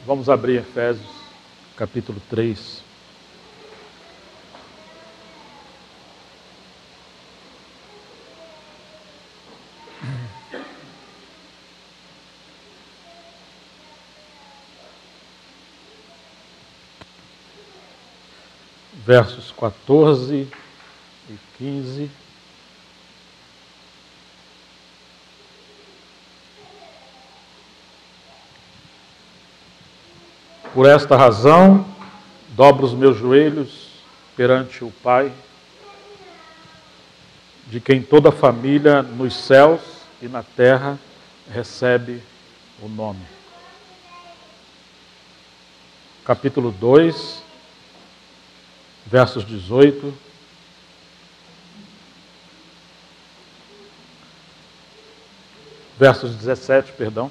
Vamos abrir Efésios, capítulo 3. Versos 14 e 15. Por esta razão, dobro os meus joelhos perante o Pai, de quem toda a família nos céus e na terra recebe o nome. Capítulo 2, versos 18. Versos 17, perdão.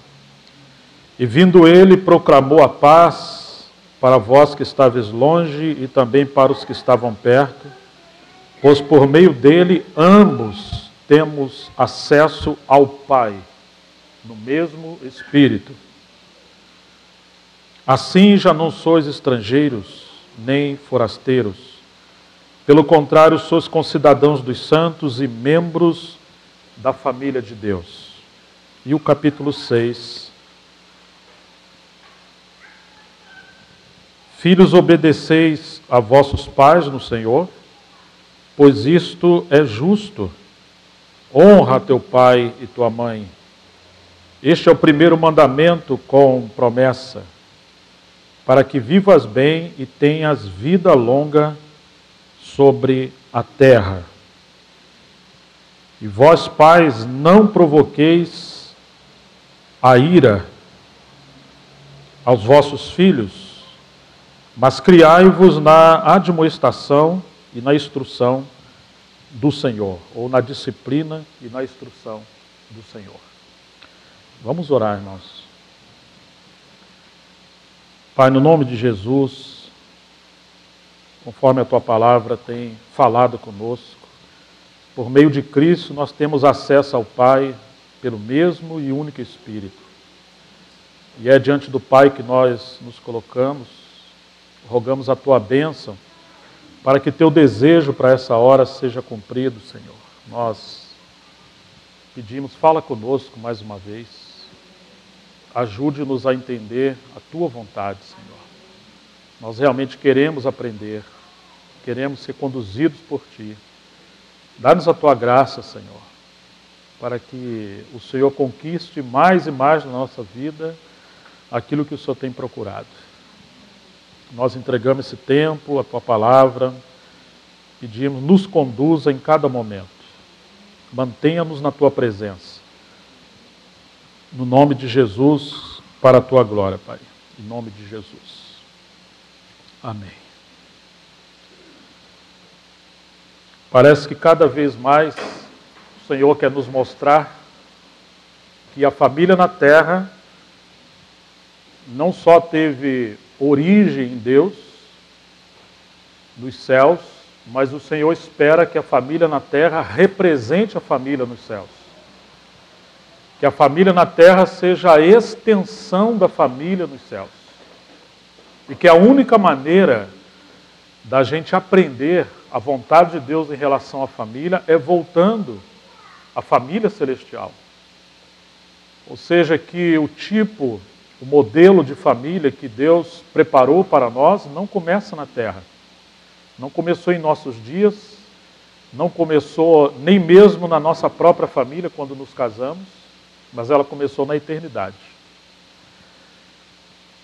E vindo ele, proclamou a paz para vós que estáveis longe e também para os que estavam perto, pois por meio dele ambos temos acesso ao Pai, no mesmo Espírito. Assim já não sois estrangeiros, nem forasteiros. Pelo contrário, sois concidadãos dos santos e membros da família de Deus. E o capítulo 6. Filhos, obedeceis a vossos pais no Senhor, pois isto é justo. Honra teu pai e tua mãe. Este é o primeiro mandamento com promessa, para que vivas bem e tenhas vida longa sobre a terra. E vós, pais, não provoqueis a ira aos vossos filhos, mas criai-vos na admoestação e na instrução do Senhor, ou na disciplina e na instrução do Senhor. Vamos orar, irmãos. Pai, no nome de Jesus, conforme a Tua palavra tem falado conosco, por meio de Cristo nós temos acesso ao Pai pelo mesmo e único Espírito. E é diante do Pai que nós nos colocamos, rogamos a Tua bênção, para que Teu desejo para essa hora seja cumprido, Senhor. Nós pedimos, fala conosco mais uma vez, ajude-nos a entender a Tua vontade, Senhor. Nós realmente queremos aprender, queremos ser conduzidos por Ti. Dá-nos a Tua graça, Senhor, para que o Senhor conquiste mais e mais na nossa vida aquilo que o Senhor tem procurado. Nós entregamos esse tempo, a Tua palavra, pedimos, nos conduza em cada momento. Mantenha-nos na Tua presença. No nome de Jesus, para a Tua glória, Pai. Em nome de Jesus. Amém. Parece que cada vez mais o Senhor quer nos mostrar que a família na terra não só teve origem em Deus, nos céus, mas o Senhor espera que a família na terra represente a família nos céus. Que a família na terra seja a extensão da família nos céus. E que a única maneira da gente aprender a vontade de Deus em relação à família é voltando à família celestial. Ou seja, que o modelo de família que Deus preparou para nós não começa na terra. Não começou em nossos dias, não começou nem mesmo na nossa própria família quando nos casamos, mas ela começou na eternidade.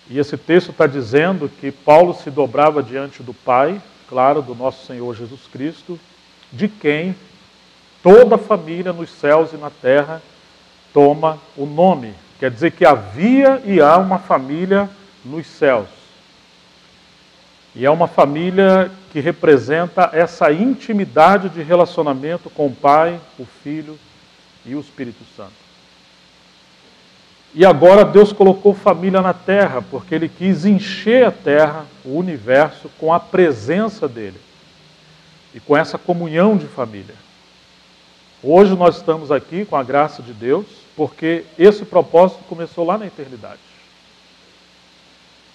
E esse texto está dizendo que Paulo se dobrava diante do Pai, claro, do nosso Senhor Jesus Cristo, de quem toda a família nos céus e na terra toma o nome. Quer dizer que havia e há uma família nos céus. E é uma família que representa essa intimidade de relacionamento com o Pai, o Filho e o Espírito Santo. E agora Deus colocou família na terra, porque Ele quis encher a terra, o universo, com a presença dEle. E com essa comunhão de família. Hoje nós estamos aqui com a graça de Deus, porque esse propósito começou lá na eternidade.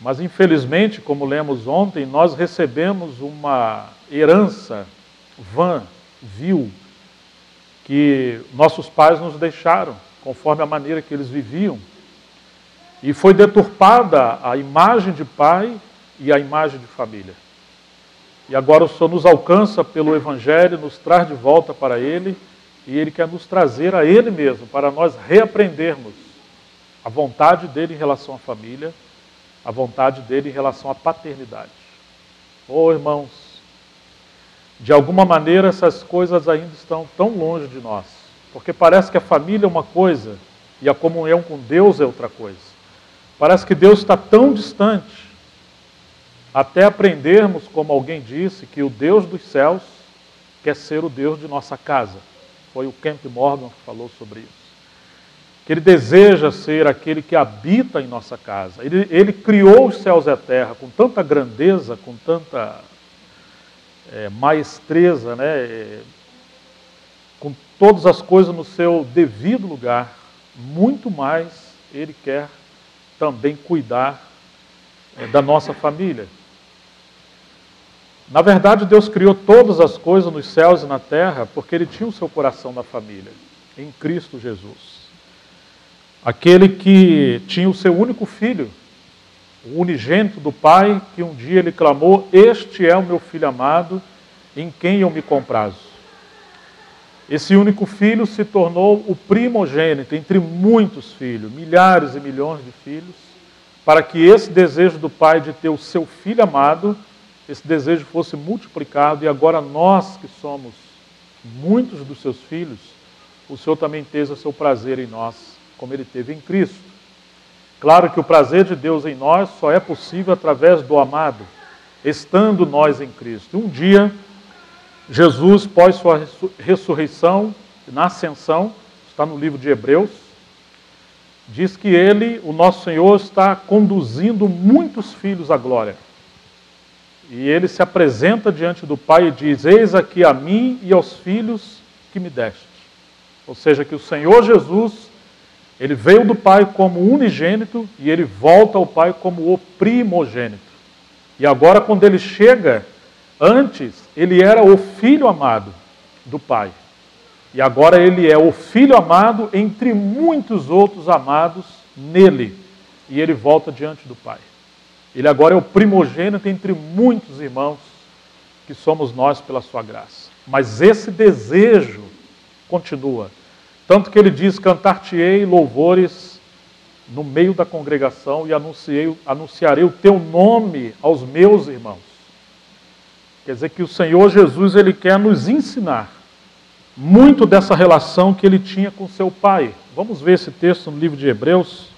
Mas infelizmente, como lemos ontem, nós recebemos uma herança vã, vil, que nossos pais nos deixaram, conforme a maneira que eles viviam. E foi deturpada a imagem de pai e a imagem de família. E agora o Senhor nos alcança pelo Evangelho, nos traz de volta para Ele, e Ele quer nos trazer a Ele mesmo, para nós reaprendermos a vontade dEle em relação à família, a vontade dEle em relação à paternidade. Oh, irmãos, de alguma maneira essas coisas ainda estão tão longe de nós, porque parece que a família é uma coisa e a comunhão com Deus é outra coisa. Parece que Deus está tão distante, até aprendermos, como alguém disse, que o Deus dos céus quer ser o Deus de nossa casa. Foi o Kent Morgan que falou sobre isso. Que Ele deseja ser aquele que habita em nossa casa. Ele criou os céus e a terra com tanta grandeza, com tanta maestreza, né? Com todas as coisas no seu devido lugar. Muito mais Ele quer também cuidar da nossa família. Na verdade, Deus criou todas as coisas nos céus e na terra porque Ele tinha o seu coração na família, em Cristo Jesus. Aquele que tinha o seu único filho, o unigênito do Pai, que um dia Ele clamou: "Este é o meu Filho amado, em quem eu me comprazo." Esse único filho se tornou o primogênito entre muitos filhos, milhares e milhões de filhos, para que esse desejo do Pai de ter o seu Filho amado, esse desejo fosse multiplicado, e agora nós que somos muitos dos seus filhos, o Senhor também esteja seu prazer em nós, como Ele teve em Cristo. Claro que o prazer de Deus em nós só é possível através do amado, estando nós em Cristo. Um dia, Jesus, pós sua ressurreição, na ascensão, está no livro de Hebreus, diz que Ele, o nosso Senhor, está conduzindo muitos filhos à glória. E Ele se apresenta diante do Pai e diz: "Eis aqui a mim e aos filhos que me deste." Ou seja, que o Senhor Jesus, Ele veio do Pai como unigênito e Ele volta ao Pai como o primogênito. E agora, quando Ele chega, antes Ele era o Filho amado do Pai. E agora Ele é o Filho amado entre muitos outros amados nele. E Ele volta diante do Pai. Ele agora é o primogênito entre muitos irmãos que somos nós pela sua graça. Mas esse desejo continua. Tanto que Ele diz: "Cantar-te-ei louvores no meio da congregação e anunciarei o teu nome aos meus irmãos." Quer dizer que o Senhor Jesus, Ele quer nos ensinar muito dessa relação que Ele tinha com seu Pai. Vamos ver esse texto no livro de Hebreus,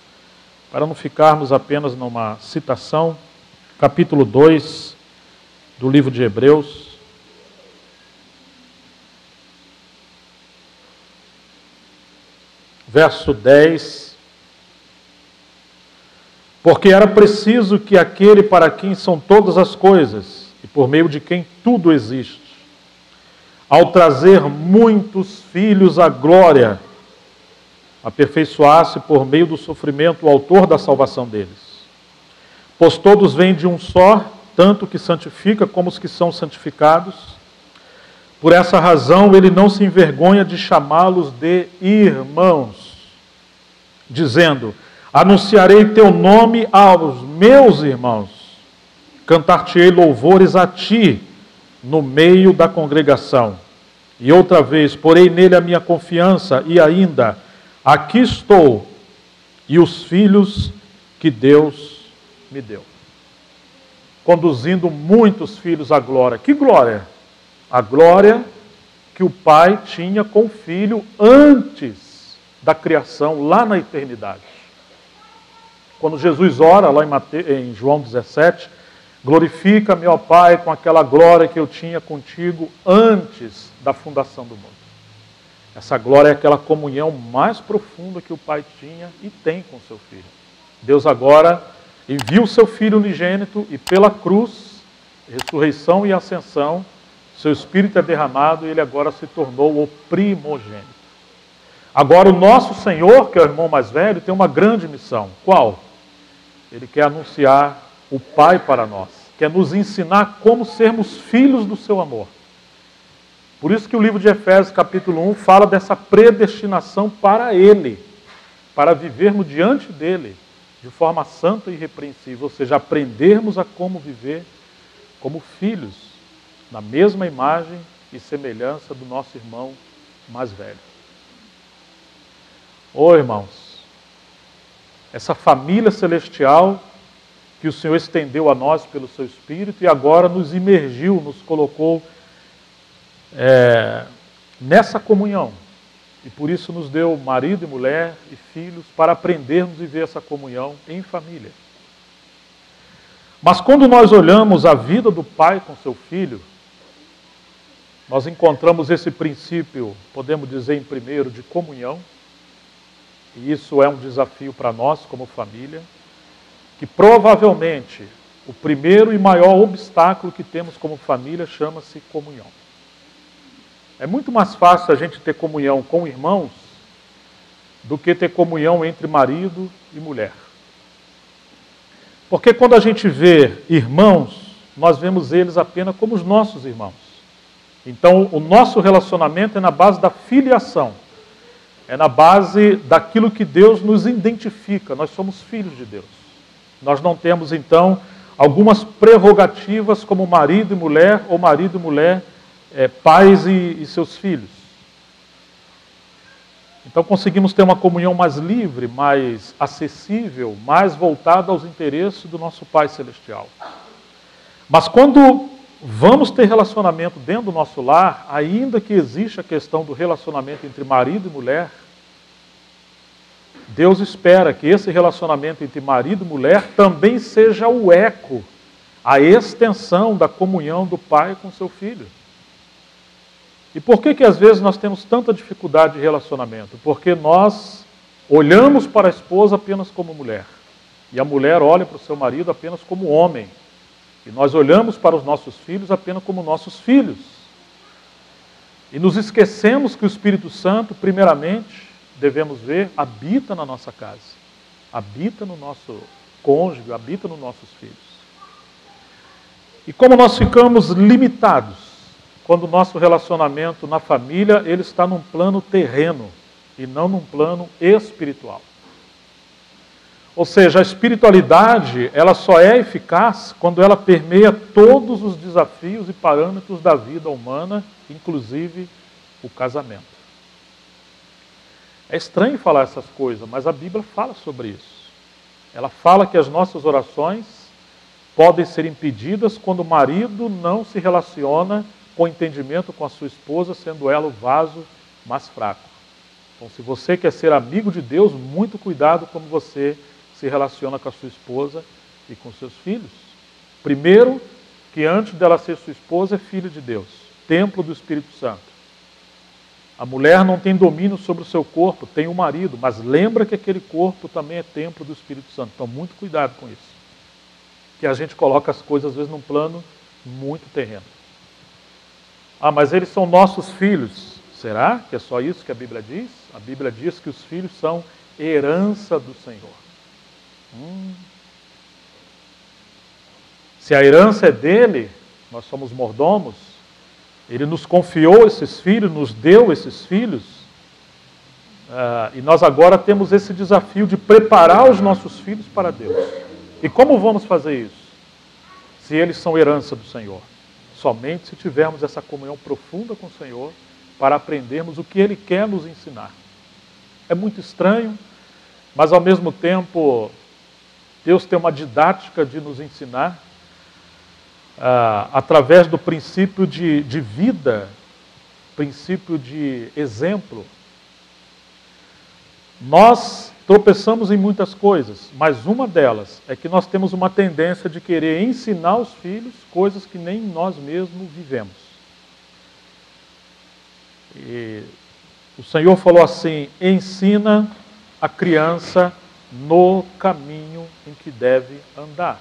para não ficarmos apenas numa citação, capítulo 2 do livro de Hebreus. Verso 10. "Porque era preciso que aquele para quem são todas as coisas, e por meio de quem tudo existe, ao trazer muitos filhos à glória, aperfeiçoasse por meio do sofrimento o autor da salvação deles. Pois todos vêm de um só, tanto o que santifica como os que são santificados. Por essa razão Ele não se envergonha de chamá-los de irmãos, dizendo: anunciarei teu nome aos meus irmãos, cantar-te-ei louvores a ti no meio da congregação. E outra vez, porei nele a minha confiança, e ainda, aqui estou, e os filhos que Deus me deu. Conduzindo muitos filhos à glória. Que glória? A glória que o Pai tinha com o Filho antes da criação, lá na eternidade. Quando Jesus ora, lá em João 17, glorifica-me, ó Pai, com aquela glória que eu tinha contigo antes da fundação do mundo. Essa glória é aquela comunhão mais profunda que o Pai tinha e tem com o seu Filho. Deus agora envia o seu Filho unigênito e pela cruz, ressurreição e ascensão, seu Espírito é derramado e ele agora se tornou o primogênito. Agora o nosso Senhor, que é o irmão mais velho, tem uma grande missão. Qual? Ele quer anunciar o Pai para nós, quer nos ensinar como sermos filhos do seu amor. Por isso que o livro de Efésios, capítulo 1, fala dessa predestinação para Ele, para vivermos diante dEle, de forma santa e irrepreensível, ou seja, aprendermos a como viver como filhos, na mesma imagem e semelhança do nosso irmão mais velho. Irmãos, essa família celestial que o Senhor estendeu a nós pelo seu Espírito e agora nos imergiu, nos colocou nessa comunhão. E por isso nos deu marido e mulher e filhos para aprendermos a viver essa comunhão em família. Mas quando nós olhamos a vida do pai com seu filho, nós encontramos esse princípio, podemos dizer em primeiro, de comunhão. E isso é um desafio para nós como família, que provavelmente o primeiro e maior obstáculo que temos como família chama-se comunhão. É muito mais fácil a gente ter comunhão com irmãos do que ter comunhão entre marido e mulher. Porque quando a gente vê irmãos, nós vemos eles apenas como os nossos irmãos. Então, o nosso relacionamento é na base da filiação. É na base daquilo que Deus nos identifica. Nós somos filhos de Deus. Nós não temos, então, algumas prerrogativas como marido e mulher, ou marido e mulher, pais e seus filhos. Então conseguimos ter uma comunhão mais livre, mais acessível, mais voltada aos interesses do nosso Pai Celestial. Mas quando vamos ter relacionamento dentro do nosso lar, ainda que exista a questão do relacionamento entre marido e mulher, Deus espera que esse relacionamento entre marido e mulher também seja o eco, a extensão da comunhão do pai com seu filho. E por que às vezes nós temos tanta dificuldade de relacionamento? Porque nós olhamos para a esposa apenas como mulher. E a mulher olha para o seu marido apenas como homem. E nós olhamos para os nossos filhos apenas como nossos filhos. E nos esquecemos que o Espírito Santo, primeiramente, devemos ver, habita na nossa casa. Habita no nosso cônjuge, habita nos nossos filhos. E como nós ficamos limitados, quando o nosso relacionamento na família, ele está num plano terreno e não num plano espiritual. Ou seja, a espiritualidade, ela só é eficaz quando ela permeia todos os desafios e parâmetros da vida humana, inclusive o casamento. É estranho falar essas coisas, mas a Bíblia fala sobre isso. Ela fala que as nossas orações podem ser impedidas quando o marido não se relaciona com entendimento com a sua esposa, sendo ela o vaso mais fraco. Então, se você quer ser amigo de Deus, muito cuidado como você se relaciona com a sua esposa e com seus filhos. Primeiro, que antes dela ser sua esposa, é filho de Deus, templo do Espírito Santo. A mulher não tem domínio sobre o seu corpo, tem o marido, mas lembra que aquele corpo também é templo do Espírito Santo. Então, muito cuidado com isso. Que a gente coloca as coisas, às vezes, num plano muito terreno. Mas eles são nossos filhos. Será que é só isso que a Bíblia diz? A Bíblia diz que os filhos são herança do Senhor. Se a herança é dele, nós somos mordomos, ele nos confiou esses filhos, nos deu esses filhos, e nós agora temos esse desafio de preparar os nossos filhos para Deus. E como vamos fazer isso? Se eles são herança do Senhor. Somente se tivermos essa comunhão profunda com o Senhor para aprendermos o que Ele quer nos ensinar. É muito estranho, mas ao mesmo tempo Deus tem uma didática de nos ensinar através do princípio de vida, princípio de exemplo. Nós tropeçamos em muitas coisas, mas uma delas é que nós temos uma tendência de querer ensinar aos filhos coisas que nem nós mesmos vivemos. E o Senhor falou assim: ensina a criança no caminho em que deve andar.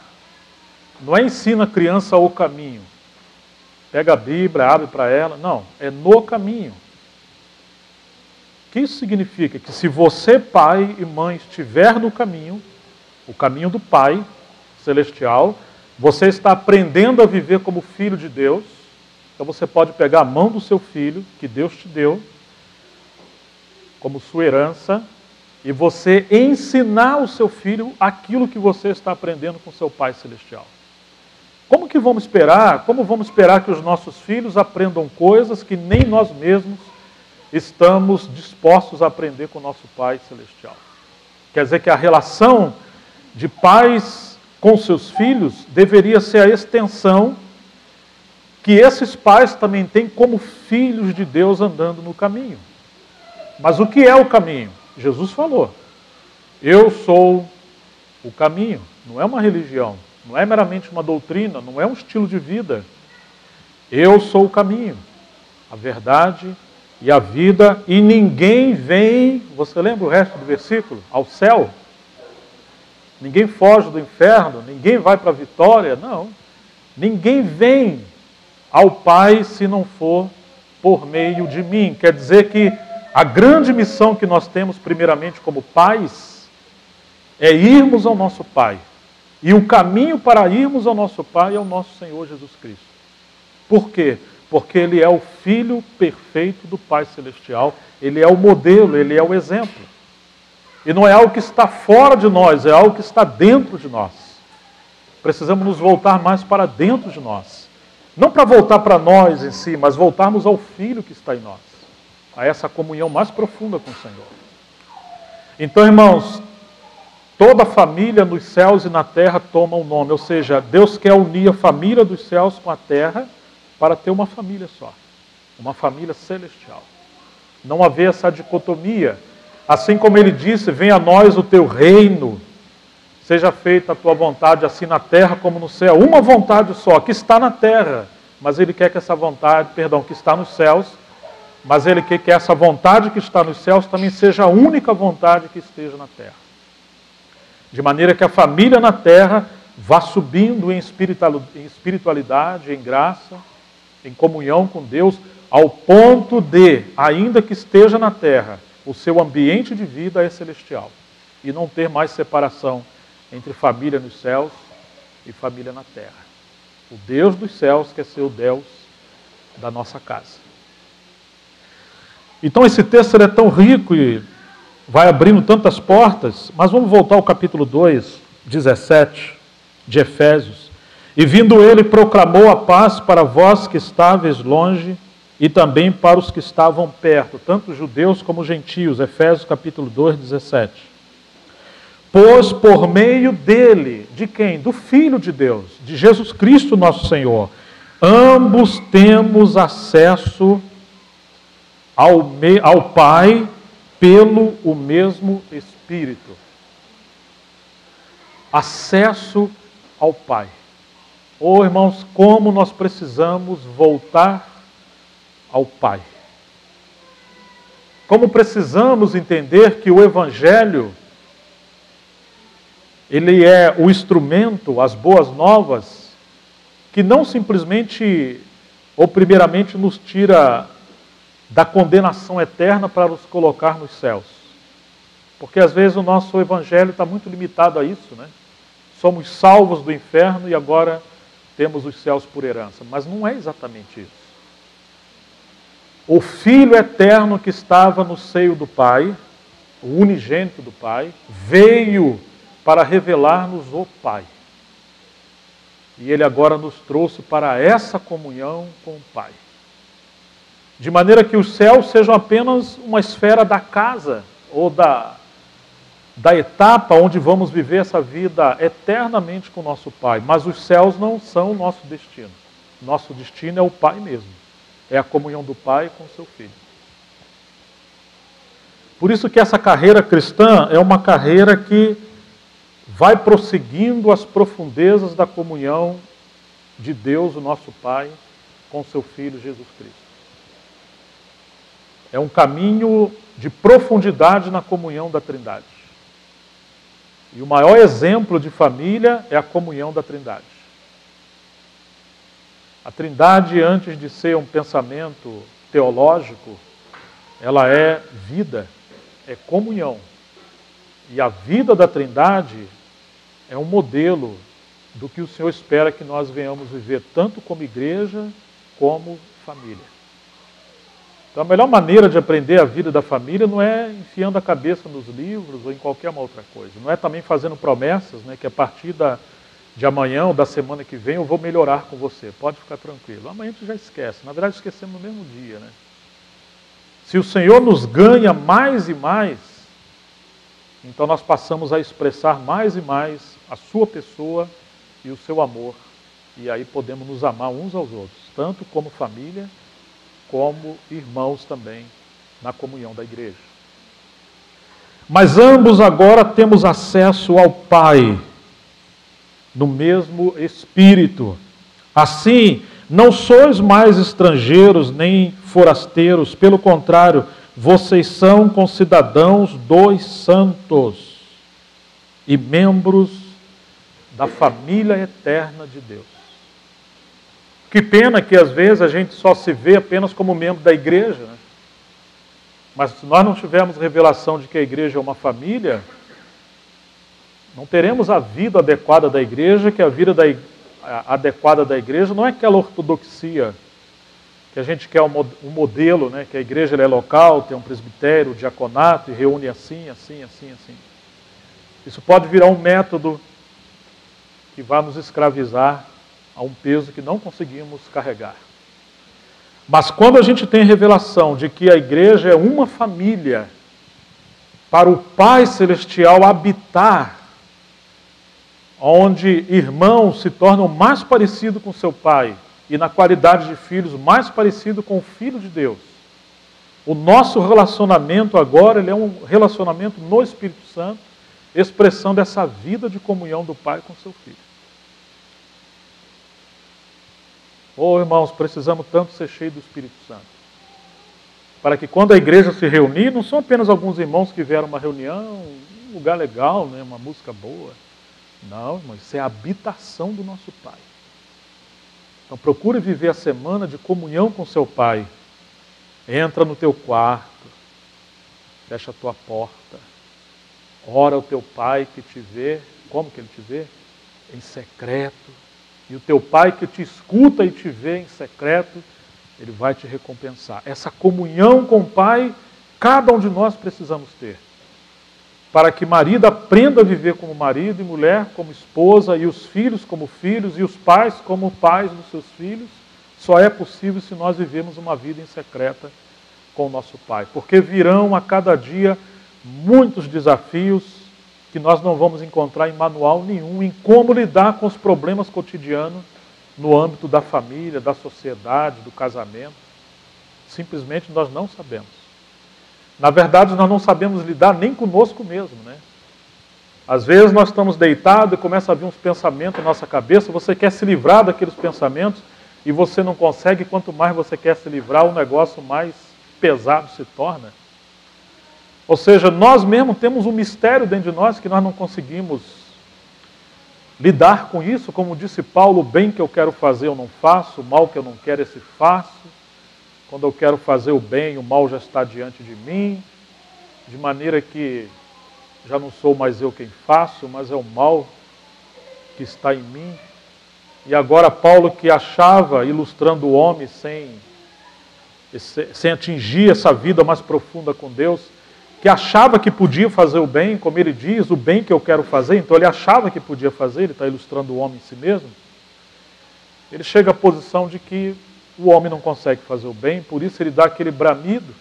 Não é ensina a criança o caminho. Pega a Bíblia, abre para ela. Não, é no caminho. O que isso significa? Que se você, pai e mãe, estiver no caminho, o caminho do Pai, celestial, você está aprendendo a viver como filho de Deus. Então você pode pegar a mão do seu filho, que Deus te deu, como sua herança, e você ensinar o seu filho aquilo que você está aprendendo com seu Pai Celestial. Como vamos esperar que os nossos filhos aprendam coisas que nem nós mesmos estamos dispostos a aprender com o nosso Pai Celestial? Quer dizer que a relação de pais com seus filhos deveria ser a extensão que esses pais também têm como filhos de Deus andando no caminho. Mas o que é o caminho? Jesus falou: eu sou o caminho. Não é uma religião, não é meramente uma doutrina, não é um estilo de vida. Eu sou o caminho, a verdade e a vida, e ninguém vem, você lembra o resto do versículo? Ao céu. Ninguém foge do inferno, ninguém vai para a vitória, não. Ninguém vem ao Pai se não for por meio de mim. Quer dizer que a grande missão que nós temos, primeiramente como pais, é irmos ao nosso Pai. E o caminho para irmos ao nosso Pai é o nosso Senhor Jesus Cristo. Por quê? Porque Ele é o Filho perfeito do Pai Celestial, Ele é o modelo, Ele é o exemplo. E não é algo que está fora de nós, é algo que está dentro de nós. Precisamos nos voltar mais para dentro de nós. Não para voltar para nós em si, mas voltarmos ao Filho que está em nós. A essa comunhão mais profunda com o Senhor. Então, irmãos, toda família nos céus e na terra toma um nome. Ou seja, Deus quer unir a família dos céus com a terra para ter uma família só. Uma família celestial. Não haver essa dicotomia. Assim como Ele disse: venha a nós o teu reino. Seja feita a tua vontade assim na terra como no céu. Uma vontade só, que está na terra. Mas Ele quer que essa vontade, que está nos céus, mas Ele quer que essa vontade que está nos céus também seja a única vontade que esteja na terra. De maneira que a família na terra vá subindo em espiritualidade, em graça, em comunhão com Deus, ao ponto de, ainda que esteja na terra, o seu ambiente de vida é celestial. E não ter mais separação entre família nos céus e família na terra. O Deus dos céus quer ser o Deus da nossa casa. Então esse texto é tão rico e vai abrindo tantas portas, mas vamos voltar ao capítulo 2, 17 de Efésios. E vindo ele, proclamou a paz para vós que estáveis longe e também para os que estavam perto, tanto judeus como gentios. Efésios capítulo 2, 17. Pois por meio dele, de quem? Do Filho de Deus, de Jesus Cristo nosso Senhor, ambos temos acesso ao Pai pelo o mesmo Espírito. Acesso ao Pai. Oh, irmãos, como nós precisamos voltar ao Pai. Como precisamos entender que o Evangelho, ele é o instrumento, as boas novas, que não simplesmente, ou primeiramente, nos tira da condenação eterna para nos colocar nos céus. Porque às vezes o nosso evangelho está muito limitado a isso, né? Somos salvos do inferno e agora temos os céus por herança. Mas não é exatamente isso. O Filho eterno que estava no seio do Pai, o unigênito do Pai, veio para revelar-nos o Pai. E Ele agora nos trouxe para essa comunhão com o Pai. De maneira que os céus sejam apenas uma esfera da casa, ou da etapa onde vamos viver essa vida eternamente com o nosso Pai. Mas os céus não são o nosso destino. Nosso destino é o Pai mesmo. É a comunhão do Pai com o seu Filho. Por isso que essa carreira cristã é uma carreira que vai prosseguindo as profundezas da comunhão de Deus, o nosso Pai, com o seu Filho Jesus Cristo. É um caminho de profundidade na comunhão da Trindade. E o maior exemplo de família é a comunhão da Trindade. A Trindade, antes de ser um pensamento teológico, ela é vida, é comunhão. E a vida da Trindade é um modelo do que o Senhor espera que nós venhamos viver, tanto como igreja, como família. Então a melhor maneira de aprender a vida da família não é enfiando a cabeça nos livros ou em qualquer uma outra coisa. Não é também fazendo promessas, né, que a partir de amanhã ou da semana que vem eu vou melhorar com você. Pode ficar tranquilo. Amanhã a gente já esquece. Na verdade esquecemos no mesmo dia, né? Se o Senhor nos ganha mais e mais, então nós passamos a expressar mais e mais a sua pessoa e o seu amor. E aí podemos nos amar uns aos outros, tanto como família, como irmãos também, na comunhão da igreja. Mas ambos agora temos acesso ao Pai, no mesmo Espírito. Assim, não sois mais estrangeiros nem forasteiros, pelo contrário, vocês são concidadãos dos santos e membros da família eterna de Deus. Que pena que às vezes a gente só se vê apenas como membro da igreja, né? Mas se nós não tivermos revelação de que a igreja é uma família, não teremos a vida adequada da igreja, que a vida adequada da igreja não é aquela ortodoxia, que a gente quer um modelo, né? Que a igreja é local, tem um presbitério, um diaconato, e reúne assim, assim, assim, assim. Isso pode virar um método que vai nos escravizar a um peso que não conseguimos carregar. Mas quando a gente tem revelação de que a igreja é uma família, para o Pai Celestial habitar, onde irmãos se tornam mais parecidos com seu Pai, e na qualidade de filhos mais parecido com o Filho de Deus. O nosso relacionamento agora ele é um relacionamento no Espírito Santo, expressão dessa vida de comunhão do Pai com seu Filho. Oh, irmãos, precisamos tanto ser cheios do Espírito Santo. Para que quando a igreja se reunir, não são apenas alguns irmãos que vieram a uma reunião, um lugar legal, né, uma música boa. Não, irmãos, isso é a habitação do nosso Pai. Então procure viver a semana de comunhão com seu Pai. Entra no teu quarto, fecha a tua porta, ora ao teu Pai que te vê. Como que Ele te vê? Em secreto. E o teu Pai que te escuta e te vê em secreto, Ele vai te recompensar. Essa comunhão com o Pai, cada um de nós precisamos ter. Para que marido aprenda a viver como marido, e mulher como esposa, e os filhos como filhos, e os pais como pais dos seus filhos, só é possível se nós vivemos uma vida em secreta com o nosso Pai. Porque virão a cada dia muitos desafios que nós não vamos encontrar em manual nenhum, em como lidar com os problemas cotidianos no âmbito da família, da sociedade, do casamento. Simplesmente nós não sabemos. Na verdade, nós não sabemos lidar nem conosco mesmo, né? Às vezes nós estamos deitados e começa a vir uns pensamentos na nossa cabeça, você quer se livrar daqueles pensamentos e você não consegue, quanto mais você quer se livrar, o negócio mais pesado se torna. Ou seja, nós mesmos temos um mistério dentro de nós que nós não conseguimos lidar com isso. Como disse Paulo, o bem que eu quero fazer eu não faço, o mal que eu não quero esse faço. Quando eu quero fazer o bem, o mal já está diante de mim, de maneira que já não sou mais eu quem faço, mas é o mal que está em mim. E agora Paulo, que achava, ilustrando o homem sem atingir essa vida mais profunda com Deus, que achava que podia fazer o bem, como ele diz, o bem que eu quero fazer, então ele achava que podia fazer, ele está ilustrando o homem em si mesmo. Ele chega à posição de que o homem não consegue fazer o bem, por isso ele dá aquele bramido,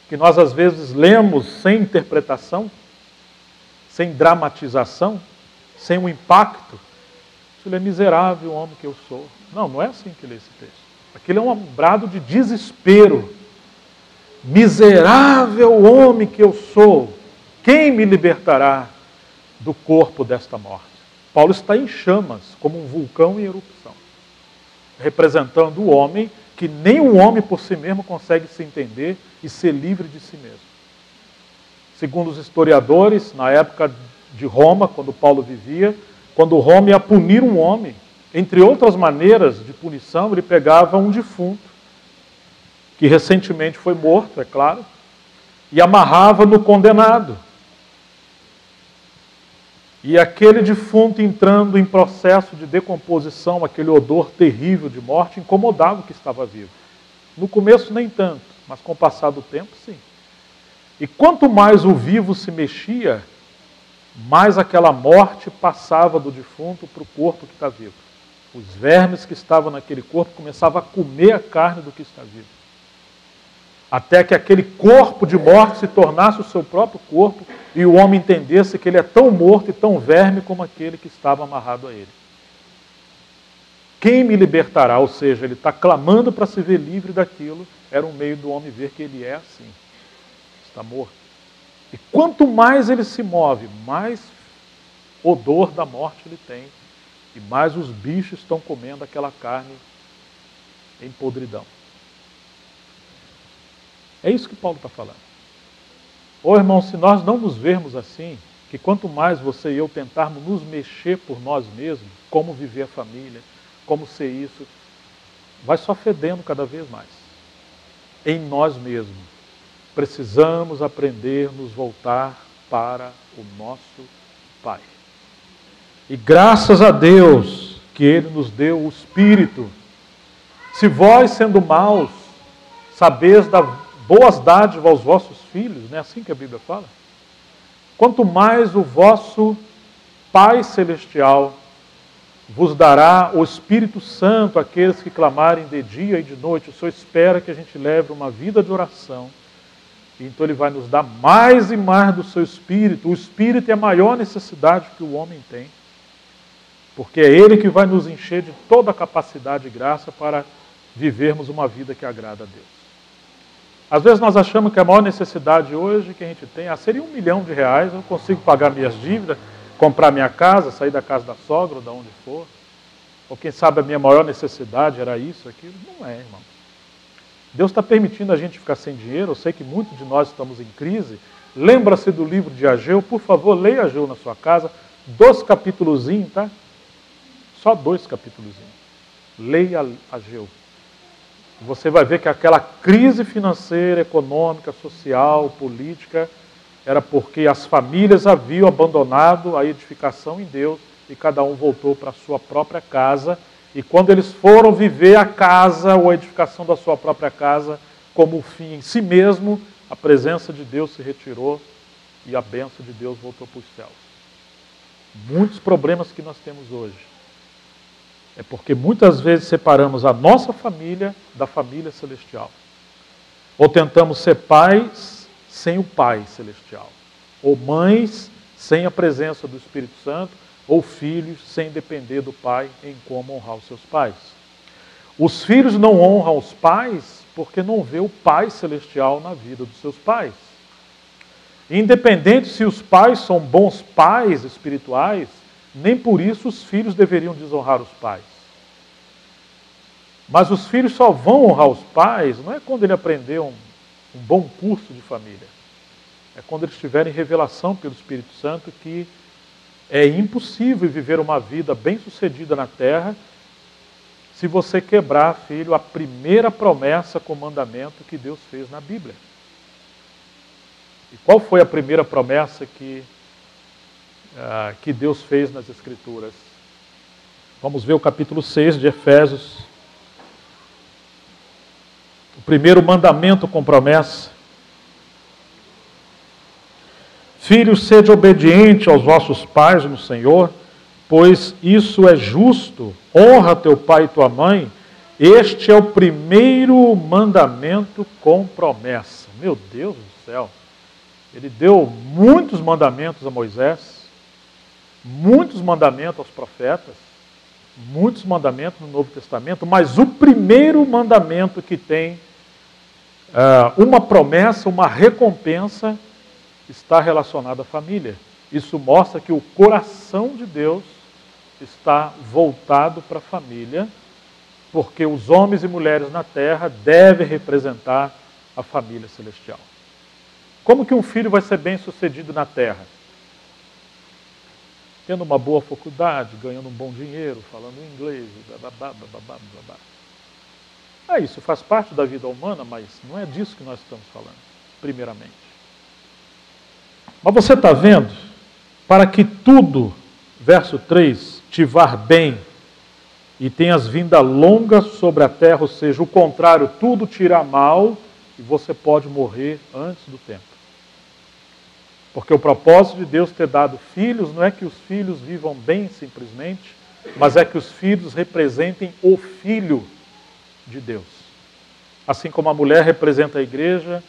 que nós às vezes lemos sem interpretação, sem dramatização, sem um impacto. Ele é miserável, o homem que eu sou. Não, não é assim que lê esse texto. Aquilo é um brado de desespero. Miserável homem que eu sou, quem me libertará do corpo desta morte? Paulo está em chamas, como um vulcão em erupção, representando o homem que nem o homem por si mesmo consegue se entender e ser livre de si mesmo. Segundo os historiadores, na época de Roma, quando Paulo vivia, quando Roma ia punir um homem, entre outras maneiras de punição, ele pegava um defunto, que recentemente foi morto, é claro, e amarrava no condenado. E aquele defunto entrando em processo de decomposição, aquele odor terrível de morte, incomodava o que estava vivo. No começo nem tanto, mas com o passar do tempo, sim. E quanto mais o vivo se mexia, mais aquela morte passava do defunto para o corpo que está vivo. Os vermes que estavam naquele corpo começavam a comer a carne do que está vivo. Até que aquele corpo de morte se tornasse o seu próprio corpo e o homem entendesse que ele é tão morto e tão verme como aquele que estava amarrado a ele. Quem me libertará? Ou seja, ele está clamando para se ver livre daquilo, era um meio do homem ver que ele é assim, está morto. E quanto mais ele se move, mais odor da morte ele tem, e mais os bichos estão comendo aquela carne em podridão. É isso que Paulo está falando. Ô irmão, se nós não nos vermos assim, que quanto mais você e eu tentarmos nos mexer por nós mesmos, como viver a família, como ser isso, vai só fedendo cada vez mais. Em nós mesmos. Precisamos aprender a nos voltar para o nosso Pai. E graças a Deus que Ele nos deu o Espírito. Se vós, sendo maus, sabeis dar boas dádivas aos vossos filhos, não é assim que a Bíblia fala? Quanto mais o vosso Pai Celestial vos dará o Espírito Santo àqueles que clamarem de dia e de noite. O Senhor espera que a gente leve uma vida de oração. Então Ele vai nos dar mais e mais do seu Espírito. O Espírito é a maior necessidade que o homem tem. Porque é Ele que vai nos encher de toda a capacidade e graça para vivermos uma vida que agrada a Deus. Às vezes nós achamos que a maior necessidade hoje que a gente tem, seria R$1 milhão, eu consigo pagar minhas dívidas, comprar minha casa, sair da casa da sogra ou de onde for. Ou quem sabe a minha maior necessidade era isso, aquilo. Não é, irmão. Deus está permitindo a gente ficar sem dinheiro, eu sei que muitos de nós estamos em crise. Lembra-se do livro de Ageu, por favor, leia Ageu na sua casa, 2 capítulozinhos, tá? Só 2 capítulozinhos. Leia Ageu. Você vai ver que aquela crise financeira, econômica, social, política, era porque as famílias haviam abandonado a edificação em Deus e cada um voltou para a sua própria casa. E quando eles foram viver a casa ou a edificação da sua própria casa como fim em si mesmo, a presença de Deus se retirou e a bênção de Deus voltou para os céus. Muitos problemas que nós temos hoje é porque muitas vezes separamos a nossa família da família celestial. Ou tentamos ser pais sem o Pai celestial. Ou mães sem a presença do Espírito Santo. Ou filhos sem depender do pai em como honrar os seus pais. Os filhos não honram os pais porque não vê o Pai celestial na vida dos seus pais. Independente se os pais são bons pais espirituais, nem por isso os filhos deveriam desonrar os pais. Mas os filhos só vão honrar os pais, não é quando ele aprender um bom curso de família. É quando eles tiverem revelação pelo Espírito Santo que é impossível viver uma vida bem-sucedida na terra se você quebrar, filho, a primeira promessa, mandamento que Deus fez na Bíblia. E qual foi a primeira promessa que Deus fez nas Escrituras? Vamos ver o capítulo 6 de Efésios. O primeiro mandamento com promessa. Filhos, sede obediente aos vossos pais no Senhor, pois isso é justo. Honra teu pai e tua mãe. Este é o primeiro mandamento com promessa. Meu Deus do céu. Ele deu muitos mandamentos a Moisés, muitos mandamentos aos profetas, muitos mandamentos no Novo Testamento, mas o primeiro mandamento que tem uma promessa, uma recompensa, está relacionado à família. Isso mostra que o coração de Deus está voltado para a família, porque os homens e mulheres na terra devem representar a família celestial. Como que um filho vai ser bem-sucedido na terra? Tendo uma boa faculdade, ganhando um bom dinheiro, falando inglês, blá. Isso faz parte da vida humana, mas não é disso que nós estamos falando, primeiramente. Mas você está vendo para que tudo, verso 3, te vá bem e tenhas vinda longa sobre a terra, ou seja, o contrário, tudo te irá mal e você pode morrer antes do tempo. Porque o propósito de Deus ter dado filhos não é que os filhos vivam bem simplesmente, mas é que os filhos representem o Filho de Deus. Assim como a mulher representa a igreja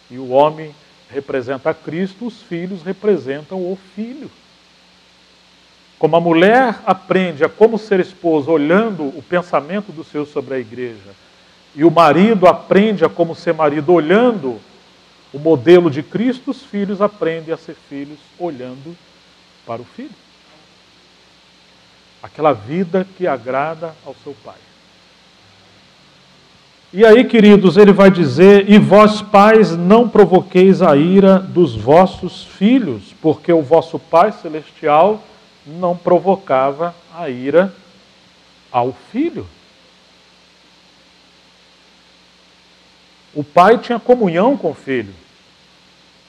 e o homem representa a Cristo, os filhos representam o Filho. Como a mulher aprende a como ser esposa olhando o pensamento do Senhor sobre a igreja, e o marido aprende a como ser marido olhando o modelo de Cristo, os filhos aprendem a ser filhos olhando para o Filho. Aquela vida que agrada ao seu Pai. E aí, queridos, ele vai dizer: e vós, pais, não provoqueis a ira dos vossos filhos, porque o vosso Pai Celestial não provocava a ira ao Filho. O Pai tinha comunhão com o Filho.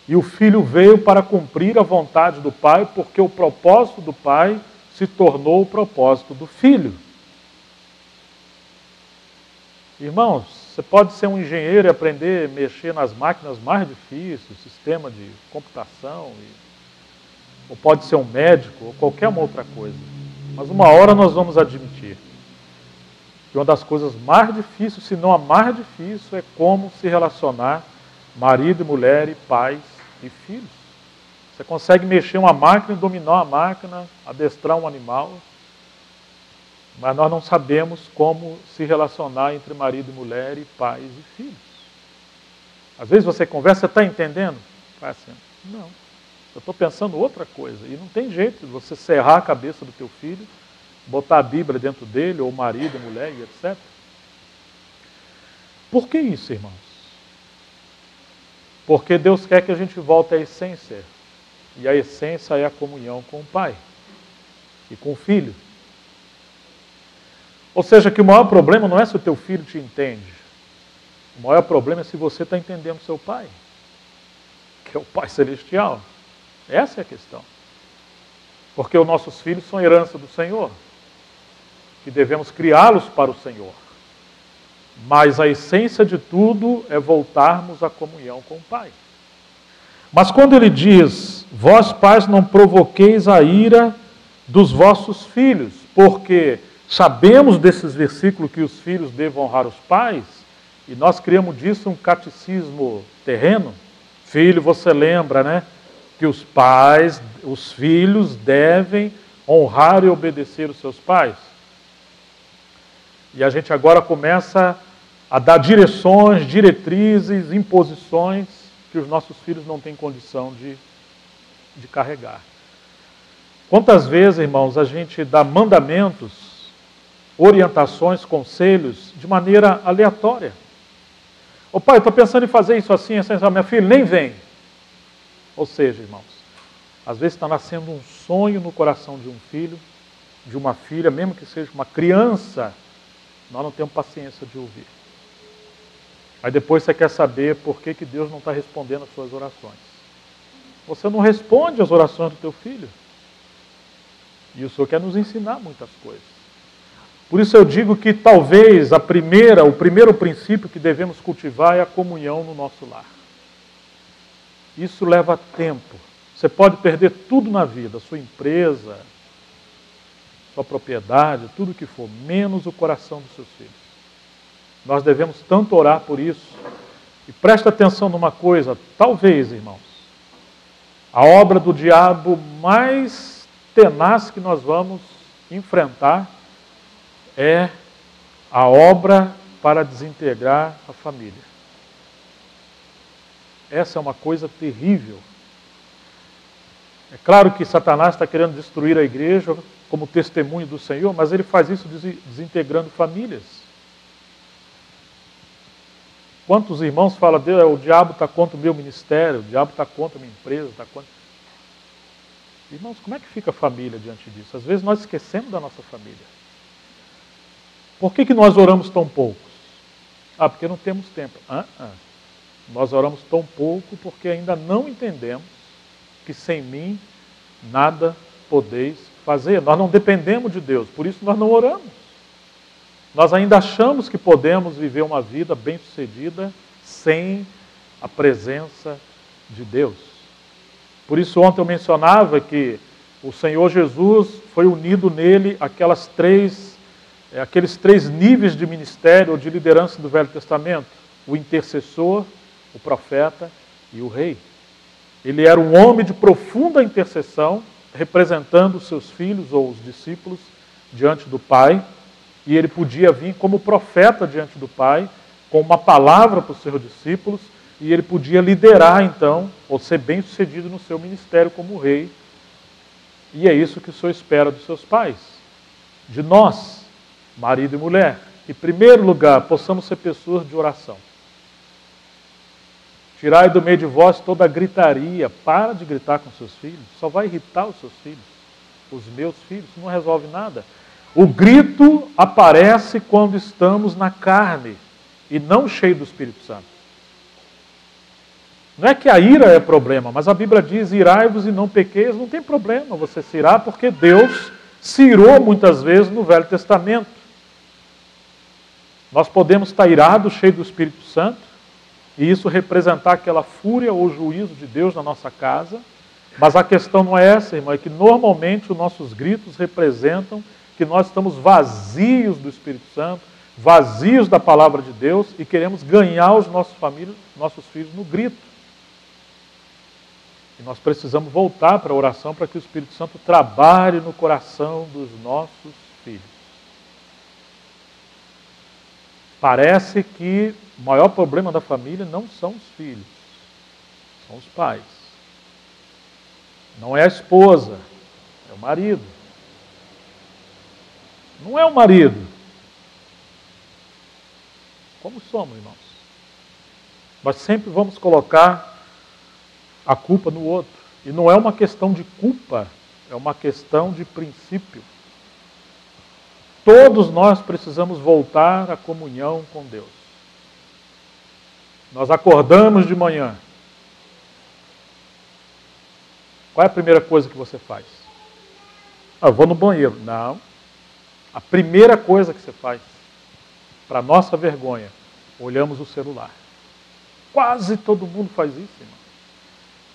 E o Filho veio para cumprir a vontade do Pai, porque o propósito do Pai se tornou o propósito do Filho. Irmãos, você pode ser um engenheiro e aprender a mexer nas máquinas mais difíceis, sistema de computação, ou pode ser um médico, ou qualquer uma outra coisa. Mas uma hora nós vamos admitir que uma das coisas mais difíceis, se não a mais difícil, é como se relacionar marido e mulher, e pais e filhos. Você consegue mexer uma máquina, dominar uma máquina, adestrar um animal, mas nós não sabemos como se relacionar entre marido e mulher, e pais e filhos. Às vezes você conversa, você está entendendo? Faz assim, não, eu estou pensando outra coisa. E não tem jeito de você serrar a cabeça do teu filho, botar a Bíblia dentro dele, ou marido, mulher, e etc. Por que isso, irmãos? Porque Deus quer que a gente volte à essência. E a essência é a comunhão com o Pai e com o Filho. Ou seja, que o maior problema não é se o teu filho te entende. O maior problema é se você está entendendo o seu Pai, que é o Pai Celestial. Essa é a questão. Porque os nossos filhos são herança do Senhor, que devemos criá-los para o Senhor. Mas a essência de tudo é voltarmos à comunhão com o Pai. Mas quando ele diz: vós pais não provoqueis a ira dos vossos filhos, porque sabemos desses versículos que os filhos devem honrar os pais, e nós criamos disso um catecismo terreno. Filho, você lembra, né? Que os pais, os filhos devem honrar e obedecer os seus pais. E a gente agora começa a dar direções, diretrizes, imposições que os nossos filhos não têm condição de carregar. Quantas vezes, irmãos, a gente dá mandamentos, orientações, conselhos, de maneira aleatória. Ô pai, eu estou pensando em fazer isso assim, assim, minha filha, nem vem. Ou seja, irmãos, às vezes está nascendo um sonho no coração de um filho, de uma filha, mesmo que seja uma criança, nós não temos paciência de ouvir. Aí depois você quer saber por que Deus não está respondendo as suas orações. Você não responde às orações do teu filho. E o Senhor quer nos ensinar muitas coisas. Por isso eu digo que talvez o primeiro princípio que devemos cultivar é a comunhão no nosso lar. Isso leva tempo. Você pode perder tudo na vida, sua empresa, sua propriedade, tudo que for, menos o coração dos seus filhos. Nós devemos tanto orar por isso. E presta atenção numa coisa, talvez, irmãos, a obra do diabo mais tenaz que nós vamos enfrentar é a obra para desintegrar a família. Essa é uma coisa terrível. É claro que Satanás está querendo destruir a igreja como testemunho do Senhor, mas ele faz isso desintegrando famílias. Quantos irmãos falam, Deus, o diabo está contra o meu ministério, o diabo está contra a minha empresa, está contra... Irmãos, como é que fica a família diante disso? Às vezes nós esquecemos da nossa família. Por que nós oramos tão poucos? Porque não temos tempo. Nós oramos tão pouco porque ainda não entendemos que sem mim nada podeis fazer. Nós não dependemos de Deus, por isso nós não oramos. Nós ainda achamos que podemos viver uma vida bem-sucedida sem a presença de Deus. Por isso ontem eu mencionava que o Senhor Jesus foi unido nele aqueles três níveis de ministério ou de liderança do Velho Testamento: o intercessor, o profeta e o rei. Ele era um homem de profunda intercessão, representando os seus filhos ou os discípulos diante do Pai, e ele podia vir como profeta diante do Pai, com uma palavra para os seus discípulos, e ele podia liderar então, ou ser bem-sucedido no seu ministério como rei. E é isso que o Senhor espera dos seus pais, de nós, marido e mulher. Em primeiro lugar, possamos ser pessoas de oração. Tirai do meio de vós toda a gritaria. Para de gritar com seus filhos. Só vai irritar os seus filhos. Os meus filhos. Não resolve nada. O grito aparece quando estamos na carne e não cheio do Espírito Santo. Não é que a ira é problema, mas a Bíblia diz: irai-vos e não pequeis. Não tem problema você se irar, porque Deus se irou muitas vezes no Velho Testamento. Nós podemos estar irados, cheios do Espírito Santo, e isso representar aquela fúria ou juízo de Deus na nossa casa. Mas a questão não é essa, irmão, é que normalmente os nossos gritos representam que nós estamos vazios do Espírito Santo, vazios da palavra de Deus, e queremos ganhar os nossos filhos no grito. E nós precisamos voltar para a oração para que o Espírito Santo trabalhe no coração dos nossos filhos. Parece que o maior problema da família não são os filhos, são os pais. Não é a esposa, é o marido. Não é o marido. Como somos, irmãos? Nós sempre vamos colocar a culpa no outro. E não é uma questão de culpa, é uma questão de princípio. Todos nós precisamos voltar à comunhão com Deus. Nós acordamos de manhã. Qual é a primeira coisa que você faz? Eu vou no banheiro. Não. A primeira coisa que você faz, para nossa vergonha, olhamos o celular. Quase todo mundo faz isso, irmão.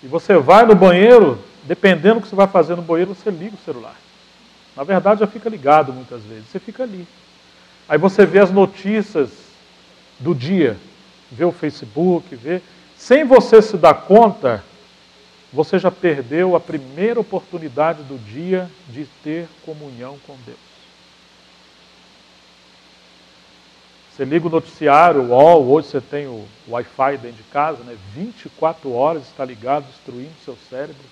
E você vai no banheiro, dependendo do que você vai fazer no banheiro, você liga o celular. Na verdade, já fica ligado muitas vezes. Você fica ali. Aí você vê as notícias do dia, vê o Facebook, vê. Sem você se dar conta, você já perdeu a primeira oportunidade do dia de ter comunhão com Deus. Você liga o noticiário, o UOL, hoje você tem o Wi-Fi dentro de casa, né? 24 horas está ligado, destruindo o seu cérebro.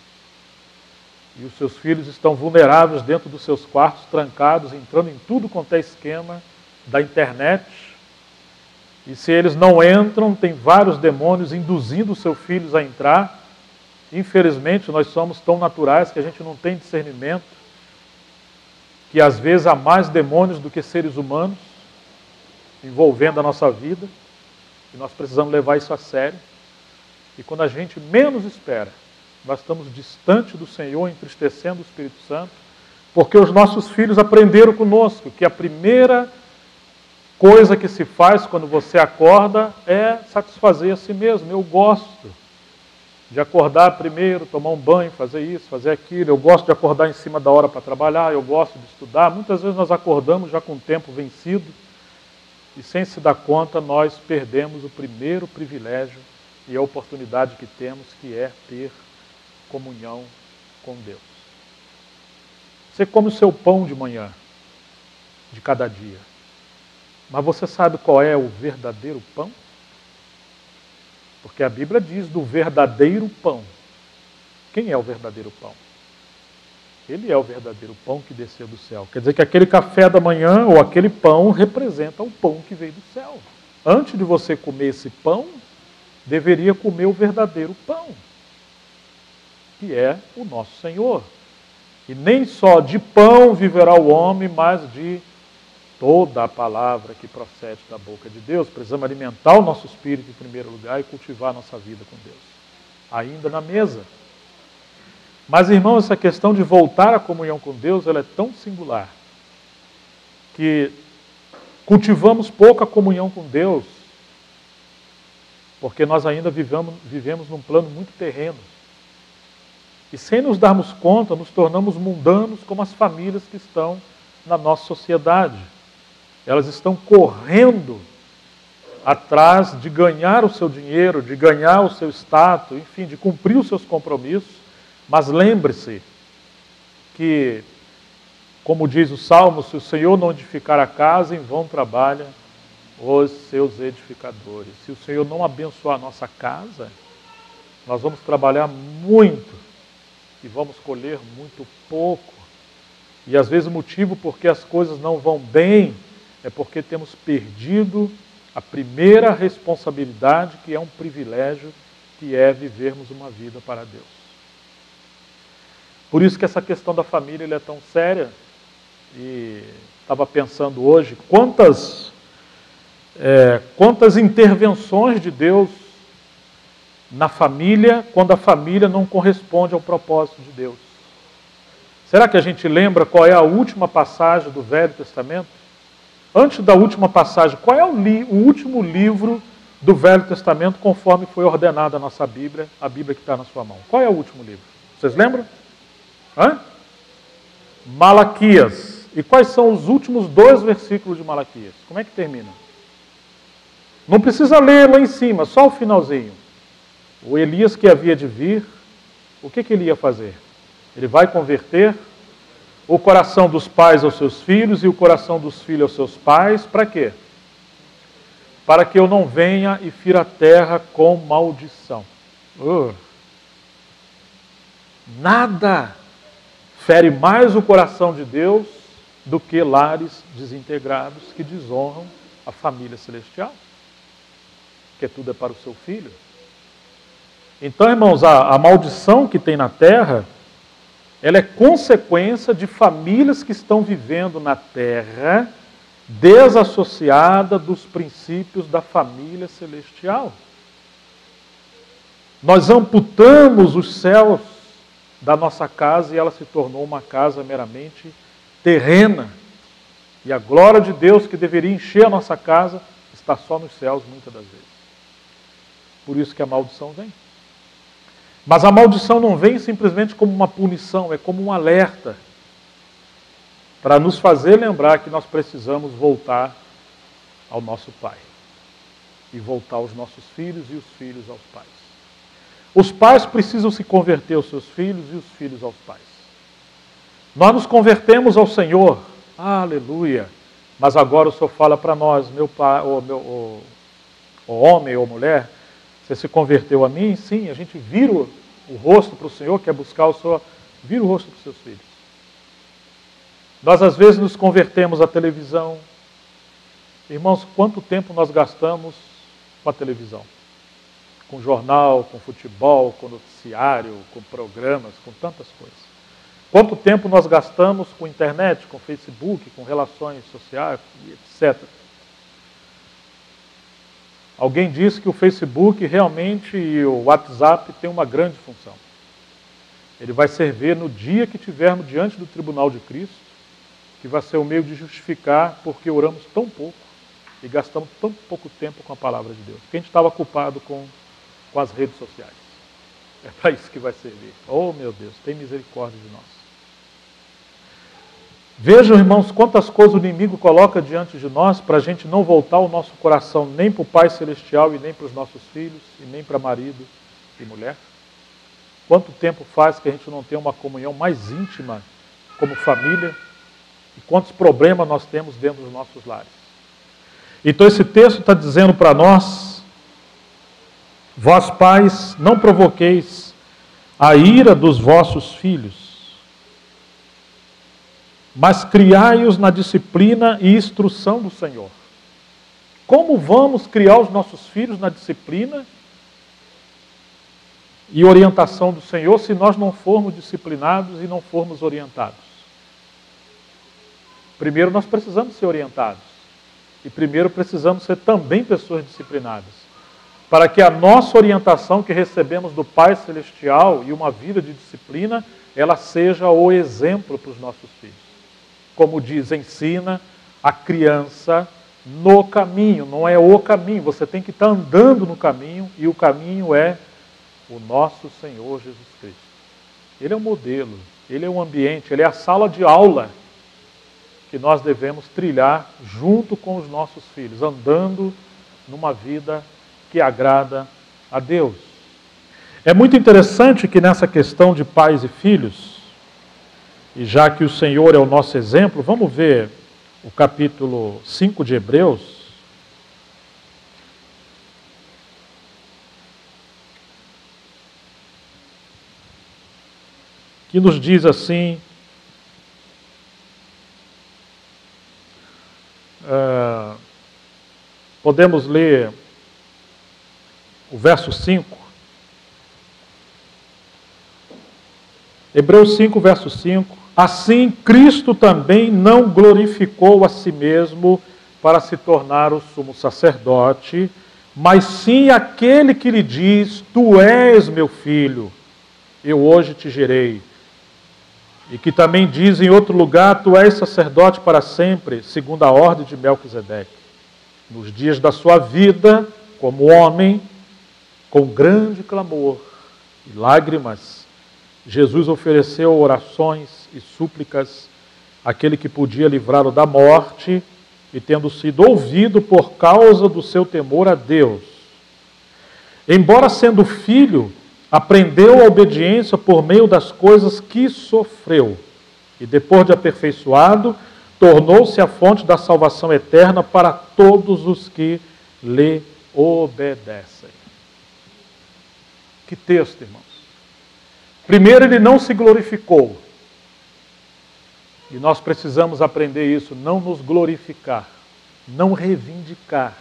E os seus filhos estão vulneráveis dentro dos seus quartos, trancados, entrando em tudo quanto é esquema da internet. E se eles não entram, tem vários demônios induzindo os seus filhos a entrar. Infelizmente, nós somos tão naturais que a gente não tem discernimento, que às vezes há mais demônios do que seres humanos envolvendo a nossa vida, e nós precisamos levar isso a sério. E quando a gente menos espera, nós estamos distante do Senhor, entristecendo o Espírito Santo, porque os nossos filhos aprenderam conosco que a primeira coisa que se faz quando você acorda é satisfazer a si mesmo. Eu gosto de acordar primeiro, tomar um banho, fazer isso, fazer aquilo. Eu gosto de acordar em cima da hora para trabalhar, eu gosto de estudar. Muitas vezes nós acordamos já com o tempo vencido, e sem se dar conta, nós perdemos o primeiro privilégio e a oportunidade que temos, que é ter comunhão com Deus. Você come o seu pão de manhã, de cada dia. Mas você sabe qual é o verdadeiro pão? Porque a Bíblia diz do verdadeiro pão. Quem é o verdadeiro pão? Ele é o verdadeiro pão que desceu do céu. Quer dizer que aquele café da manhã ou aquele pão representa o pão que veio do céu. Antes de você comer esse pão, deveria comer o verdadeiro pão, que é o nosso Senhor. E nem só de pão viverá o homem, mas de toda a palavra que procede da boca de Deus. Precisamos alimentar o nosso espírito em primeiro lugar e cultivar a nossa vida com Deus. Ainda na mesa. Mas, irmãos, essa questão de voltar à comunhão com Deus, ela é tão singular, que cultivamos pouca comunhão com Deus, porque nós ainda vivemos num plano muito terreno. E sem nos darmos conta, nos tornamos mundanos como as famílias que estão na nossa sociedade. Elas estão correndo atrás de ganhar o seu dinheiro, de ganhar o seu status, enfim, de cumprir os seus compromissos. Mas lembre-se que, como diz o Salmo, se o Senhor não edificar a casa, em vão trabalham os seus edificadores. Se o Senhor não abençoar a nossa casa, nós vamos trabalhar muito e vamos colher muito pouco. E às vezes o motivo porque as coisas não vão bem é porque temos perdido a primeira responsabilidade, que é um privilégio, que é vivermos uma vida para Deus. Por isso que essa questão da família ela é tão séria. E estava pensando hoje quantas intervenções de Deus na família, quando a família não corresponde ao propósito de Deus. Será que a gente lembra qual é a última passagem do Velho Testamento? Antes da última passagem, qual é o último livro do Velho Testamento conforme foi ordenada a nossa Bíblia, a Bíblia que está na sua mão? Qual é o último livro? Vocês lembram? Malaquias. E quais são os últimos 2 versículos de Malaquias? Como é que termina? Não precisa ler lá em cima, só o finalzinho. O Elias que havia de vir, o que ele ia fazer? Ele vai converter o coração dos pais aos seus filhos e o coração dos filhos aos seus pais. Para quê? Para que eu não venha e fira a terra com maldição. Nada fere mais o coração de Deus do que lares desintegrados que desonram a família celestial. Porque tudo é para o seu filho. Então, irmãos, a maldição que tem na terra, ela é consequência de famílias que estão vivendo na terra desassociada dos princípios da família celestial. Nós amputamos os céus da nossa casa e ela se tornou uma casa meramente terrena. E a glória de Deus que deveria encher a nossa casa está só nos céus muitas das vezes. Por isso que a maldição vem. Mas a maldição não vem simplesmente como uma punição, é como um alerta para nos fazer lembrar que nós precisamos voltar ao nosso Pai e voltar aos nossos filhos e os filhos aos pais. Os pais precisam se converter aos seus filhos e os filhos aos pais. Nós nos convertemos ao Senhor, aleluia, mas agora o Senhor fala para nós, meu pai, o homem ou mulher, você se converteu a mim? Sim, a gente vira o rosto para o Senhor, quer buscar o Senhor, vira o rosto para os seus filhos. Nós às vezes nos convertemos à televisão. Irmãos, quanto tempo nós gastamos com a televisão? Com jornal, com futebol, com noticiário, com programas, com tantas coisas. Quanto tempo nós gastamos com internet, com Facebook, com relações sociais, etc. Alguém disse que o Facebook realmente e o WhatsApp têm uma grande função. Ele vai servir no dia que estivermos diante do tribunal de Cristo, que vai ser o meio de justificar porque oramos tão pouco e gastamos tão pouco tempo com a palavra de Deus. Porque a gente estava ocupado com as redes sociais. É para isso que vai servir. Oh, meu Deus, tem misericórdia de nós. Vejam, irmãos, quantas coisas o inimigo coloca diante de nós para a gente não voltar o nosso coração nem para o Pai Celestial e nem para os nossos filhos e nem para marido e mulher. Quanto tempo faz que a gente não tem uma comunhão mais íntima como família e quantos problemas nós temos dentro dos nossos lares. Então esse texto está dizendo para nós, vós pais, não provoqueis a ira dos vossos filhos, mas criai-os na disciplina e instrução do Senhor. Como vamos criar os nossos filhos na disciplina e orientação do Senhor se nós não formos disciplinados e não formos orientados? Primeiro nós precisamos ser orientados. E primeiro precisamos ser também pessoas disciplinadas. para que a nossa orientação que recebemos do Pai Celestial e uma vida de disciplina, ela seja o exemplo para os nossos filhos. Como diz, ensina a criança no caminho, não é o caminho, você tem que estar andando no caminho, e o caminho é o nosso Senhor Jesus Cristo. Ele é o modelo, ele é o ambiente, ele é a sala de aula que nós devemos trilhar junto com os nossos filhos, andando numa vida que agrada a Deus. É muito interessante que nessa questão de pais e filhos, e já que o Senhor é o nosso exemplo, vamos ver o capítulo 5 de Hebreus. Que nos diz assim, podemos ler o verso 5. Hebreus 5, verso 5. Assim, Cristo também não glorificou a si mesmo para se tornar o sumo sacerdote, mas sim aquele que lhe diz, tu és meu filho, eu hoje te gerei. E que também diz em outro lugar, tu és sacerdote para sempre, segundo a ordem de Melquisedeque. Nos dias da sua vida, como homem, com grande clamor e lágrimas, Jesus ofereceu orações e súplicas àquele que podia livrá-lo da morte, e tendo sido ouvido por causa do seu temor a Deus. Embora sendo filho, aprendeu a obediência por meio das coisas que sofreu, e depois de aperfeiçoado, tornou-se a fonte da salvação eterna para todos os que lhe obedecem. Que texto, irmãos. Primeiro, ele não se glorificou. E nós precisamos aprender isso, não nos glorificar, não reivindicar,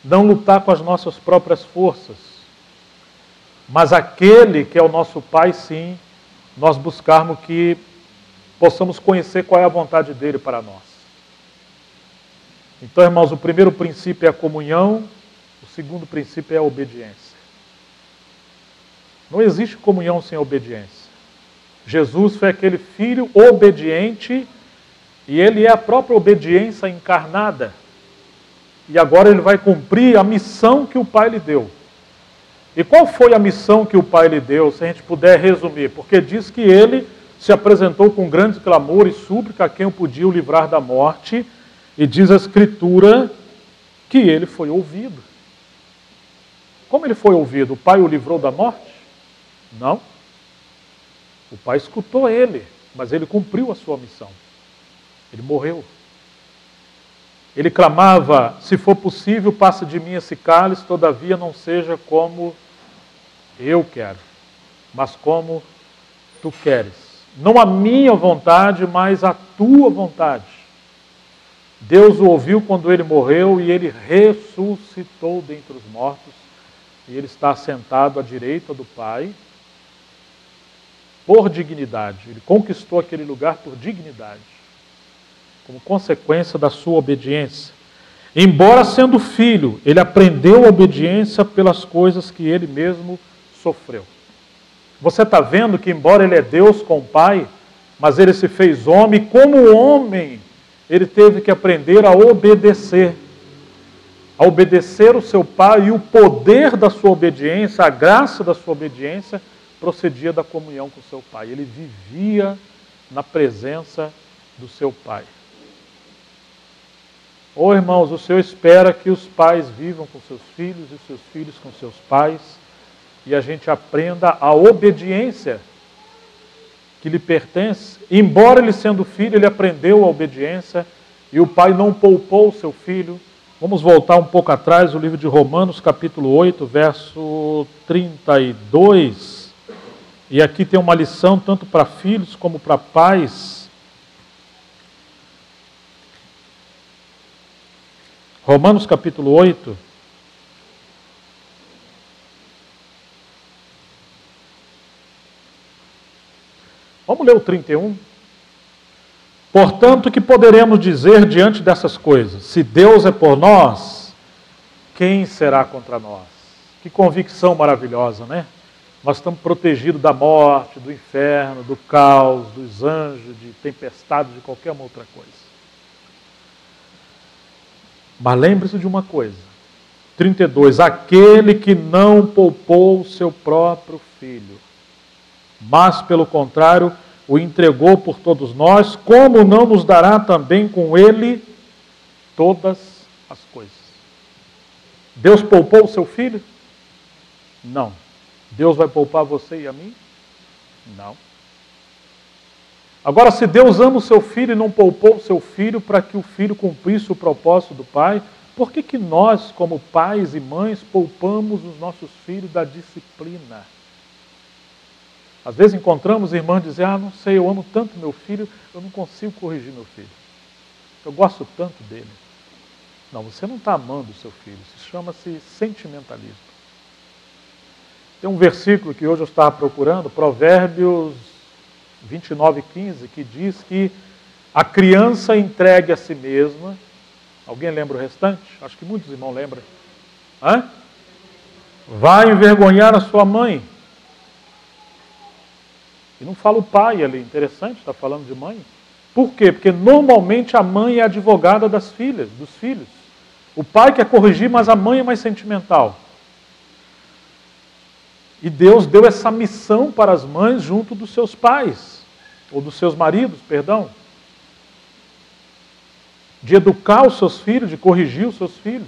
não lutar com as nossas próprias forças. Mas aquele que é o nosso Pai, sim, nós buscarmos que possamos conhecer qual é a vontade dele para nós. Então, irmãos, o primeiro princípio é a comunhão, o segundo princípio é a obediência. Não existe comunhão sem obediência. Jesus foi aquele filho obediente e ele é a própria obediência encarnada. E agora ele vai cumprir a missão que o Pai lhe deu. E qual foi a missão que o Pai lhe deu, se a gente puder resumir? Porque diz que ele se apresentou com grande clamor e súplica a quem o podia o livrar da morte, e diz a Escritura que ele foi ouvido. Como ele foi ouvido? O Pai o livrou da morte? Não. O Pai escutou ele, mas ele cumpriu a sua missão. Ele morreu. Ele clamava, se for possível, passe de mim esse cálice, todavia não seja como eu quero, mas como tu queres. Não a minha vontade, mas a tua vontade. Deus o ouviu quando ele morreu e ele ressuscitou dentre os mortos. E ele está sentado à direita do Pai por dignidade. Ele conquistou aquele lugar por dignidade, como consequência da sua obediência. Embora sendo filho, ele aprendeu a obediência pelas coisas que ele mesmo sofreu. Você está vendo que, embora ele é Deus com o Pai, mas ele se fez homem, como homem, ele teve que aprender a obedecer o seu Pai, e o poder da sua obediência, a graça da sua obediência, procedia da comunhão com o seu Pai. Ele vivia na presença do seu Pai. Oh, irmãos, o Senhor espera que os pais vivam com seus filhos e os seus filhos com seus pais, e a gente aprenda a obediência que lhe pertence. Embora ele sendo filho, ele aprendeu a obediência, e o pai não poupou o seu filho. Vamos voltar um pouco atrás, o livro de Romanos, capítulo 8, verso 32. E aqui tem uma lição tanto para filhos como para pais. Romanos, capítulo 8. Vamos ler o 31. Portanto, que poderemos dizer diante dessas coisas? Se Deus é por nós, quem será contra nós? Que convicção maravilhosa, né? Nós estamos protegidos da morte, do inferno, do caos, dos anjos, de tempestades, de qualquer outra coisa. Mas lembre-se de uma coisa. 32. Aquele que não poupou o seu próprio filho, mas, pelo contrário, o entregou por todos nós, como não nos dará também com ele todas as coisas? Deus poupou o seu filho? Não. Deus vai poupar você e a mim? Não. Agora, se Deus ama o seu filho e não poupou o seu filho para que o filho cumprisse o propósito do pai, por que que nós, como pais e mães, poupamos os nossos filhos da disciplina? Às vezes encontramos irmãs dizendo, não sei, eu amo tanto meu filho, eu não consigo corrigir meu filho. Eu gosto tanto dele. Não, você não está amando o seu filho, isso chama-se sentimentalismo. Tem um versículo que hoje eu estava procurando, Provérbios 29:15, que diz que a criança entregue a si mesma. Alguém lembra o restante? Acho que muitos irmãos lembram. Vai envergonhar a sua mãe. E não fala o pai ali, interessante, está falando de mãe. Por quê? Porque normalmente a mãe é advogada das filhas, dos filhos. O pai quer corrigir, mas a mãe é mais sentimental. E Deus deu essa missão para as mães junto dos seus pais, ou dos seus maridos, perdão, de educar os seus filhos, de corrigir os seus filhos.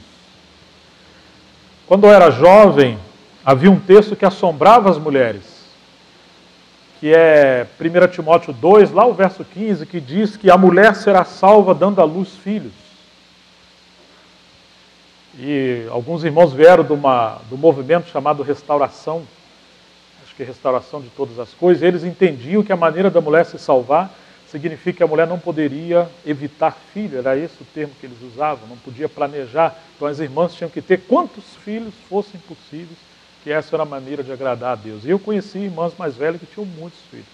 Quando eu era jovem, havia um texto que assombrava as mulheres, que é 1 Timóteo 2, lá o verso 15, que diz que a mulher será salva dando à luz filhos. E alguns irmãos vieram do movimento chamado Restauração, acho que Restauração de Todas as Coisas, e eles entendiam que a maneira da mulher se salvar significa que a mulher não poderia evitar filho, era esse o termo que eles usavam, não podia planejar. Então as irmãs tinham que ter quantos filhos fossem possíveis, que essa era a maneira de agradar a Deus. E eu conheci irmãs mais velhas que tinham muitos filhos.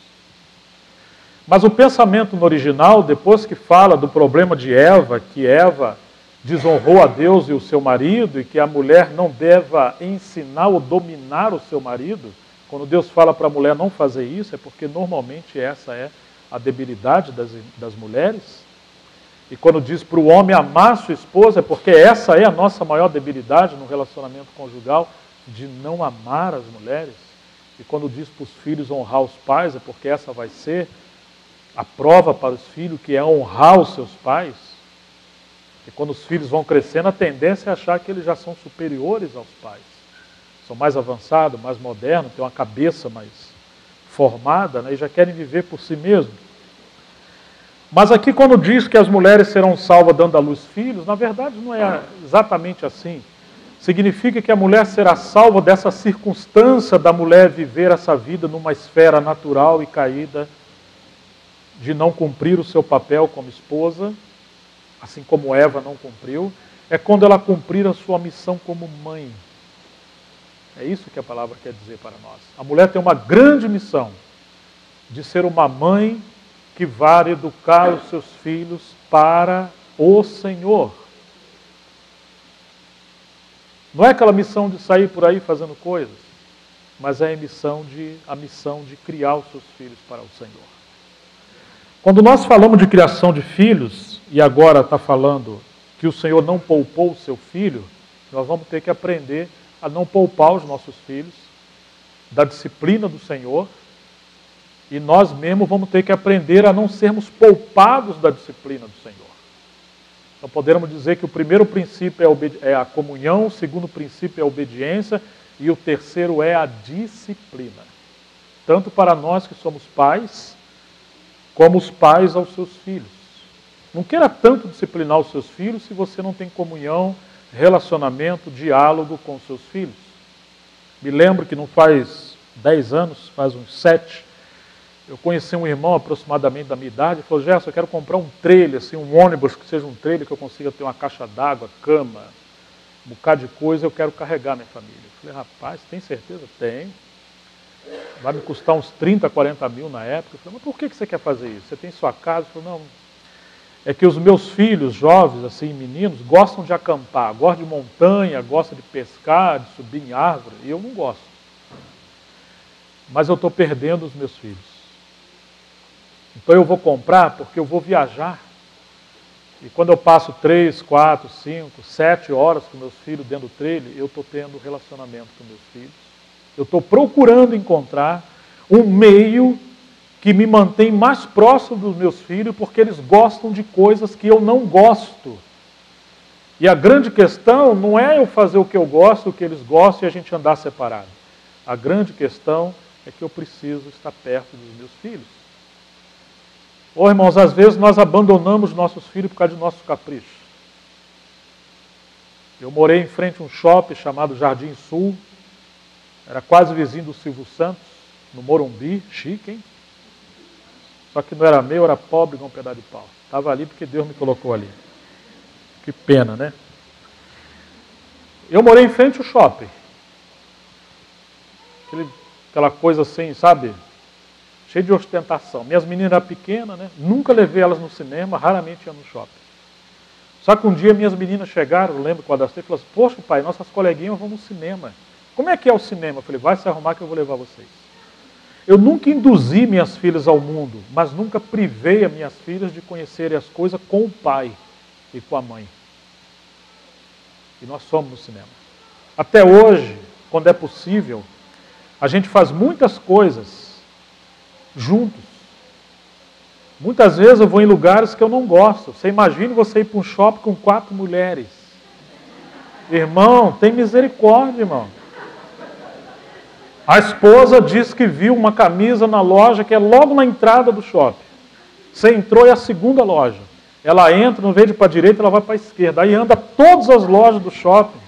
Mas o pensamento no original, depois que fala do problema de Eva, que Eva desonrou a Deus e o seu marido, e que a mulher não deva ensinar ou dominar o seu marido, quando Deus fala para a mulher não fazer isso, é porque normalmente essa é a debilidade das mulheres. E quando diz para o homem amar sua esposa, é porque essa é a nossa maior debilidade no relacionamento conjugal, de não amar as mulheres. E quando diz para os filhos honrar os pais, é porque essa vai ser a prova para os filhos, que é honrar os seus pais. E quando os filhos vão crescendo, a tendência é achar que eles já são superiores aos pais. São mais avançados, mais modernos, têm uma cabeça mais formada, né, e já querem viver por si mesmos. Mas aqui quando diz que as mulheres serão salvas dando à luz filhos, na verdade não é exatamente assim. Significa que a mulher será salva dessa circunstância da mulher viver essa vida numa esfera natural e caída, de não cumprir o seu papel como esposa, assim como Eva não cumpriu, é quando ela cumprir a sua missão como mãe. É isso que a palavra quer dizer para nós. A mulher tem uma grande missão de ser uma mãe que vai educar os seus filhos para o Senhor. Não é aquela missão de sair por aí fazendo coisas, mas é a missão de criar os seus filhos para o Senhor. Quando nós falamos de criação de filhos, e agora está falando que o Senhor não poupou o seu filho, nós vamos ter que aprender a não poupar os nossos filhos da disciplina do Senhor, e nós mesmos vamos ter que aprender a não sermos poupados da disciplina do Senhor. Então podemos dizer que o primeiro princípio é a comunhão, o segundo princípio é a obediência, e o terceiro é a disciplina. Tanto para nós que somos pais, como os pais aos seus filhos. Não queira tanto disciplinar os seus filhos se você não tem comunhão, relacionamento, diálogo com os seus filhos. Me lembro que não faz 10 anos, faz uns 7, eu conheci um irmão aproximadamente da minha idade, e falou, Gerson, eu quero comprar um trailer, assim, um ônibus que seja um trailer, que eu consiga ter uma caixa d'água, cama, um bocado de coisa, eu quero carregar minha família. Eu falei, rapaz, tem certeza? Tem. Vai me custar uns 30, 40 mil na época. Eu falei, mas por que você quer fazer isso? Você tem sua casa? Eu falei, não, é que os meus filhos, jovens, assim, meninos, gostam de acampar, gostam de montanha, gostam de pescar, de subir em árvore, e eu não gosto. Mas eu estou perdendo os meus filhos. Então eu vou comprar porque eu vou viajar. E quando eu passo 3, 4, 5, 7 horas com meus filhos dentro do trailer, eu estou tendo relacionamento com meus filhos. Eu estou procurando encontrar um meio que me mantém mais próximo dos meus filhos, porque eles gostam de coisas que eu não gosto. E a grande questão não é eu fazer o que eu gosto, o que eles gostam e a gente andar separado. A grande questão é que eu preciso estar perto dos meus filhos. Ô irmãos, às vezes nós abandonamos nossos filhos por causa de nossos caprichos. Eu morei em frente a um shopping chamado Jardim Sul, era quase vizinho do Silvio Santos, no Morumbi, chique, hein? Só que não era meu, era pobre com um pedaço de pau. Estava ali porque Deus me colocou ali. Que pena, né? Eu morei em frente ao shopping. Aquela coisa assim, sabe? Cheio de ostentação. Minhas meninas eram pequenas, né? Nunca levei elas no cinema, raramente ia no shopping. Só que um dia minhas meninas chegaram, eu lembro quando elas falaram assim, poxa pai, nossas coleguinhas vão no cinema. Como é que é o cinema? Eu falei, vai se arrumar que eu vou levar vocês. Eu nunca induzi minhas filhas ao mundo, mas nunca privei as minhas filhas de conhecerem as coisas com o pai e com a mãe. E nós fomos no cinema. Até hoje, quando é possível, a gente faz muitas coisas juntos. Muitas vezes eu vou em lugares que eu não gosto. Você imagina você ir para um shopping com 4 mulheres. Irmão, tem misericórdia, irmão. A esposa diz que viu uma camisa na loja que é logo na entrada do shopping. Você entrou, é a segunda loja. Ela entra, não vem para a direita, ela vai para a esquerda. Aí anda todas as lojas do shopping.